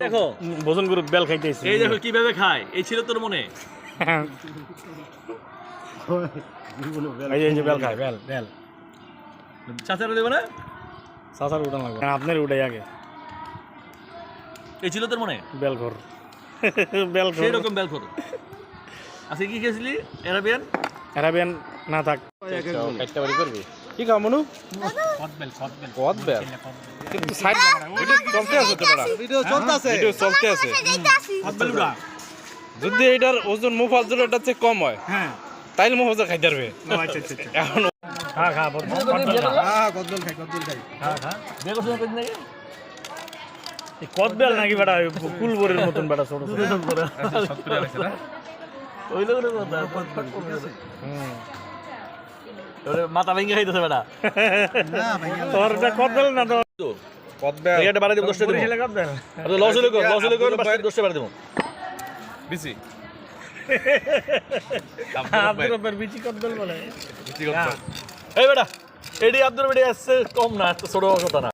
দেখো ভোজন group bell খাইতেছি। এই দেখো কিভাবে খায়, এই ছিল তোর মনে? এই যে বেল খায়, বেল বেল। চাচারা দেবো না? চাচার উঠান লাগবে, আপনার উঠাই আগে। এই ছিল তোর মনে? বেলঘর বেলঘর সেই রকম বেল খোর। আজকে কি খেয়েছিলি? অ্যারাবিয়ান? অ্যারাবিয়ান না থাক কাটতে পারি করবি কি খাও মনু? কদ বেল কিন্তু সাইড চলতে আছে তো বড়া, ভিডিও চলতে আছে। যদি এটার ওজন মুফাজ্জল এটা চেয়ে কম হয় তাইলে মুফাজ্জল খাইতে পারবে। এখন খা খা কদবেল নাকি বেটা কুলবরের মতন বেটা ছোট মাথা ভেঙে খাইতেছে বেটা। তোর কদবেল না তো কদবেল এটা বাড়া দেব 10 টাকা দেব। কদবেল লস হলো কর 10 টাকা দেব। বিসি আব্দুর বিচি কদবেল বলে। এই বেটা এডি আব্দুর বেডি আসছে কম না, ছোট কথা না।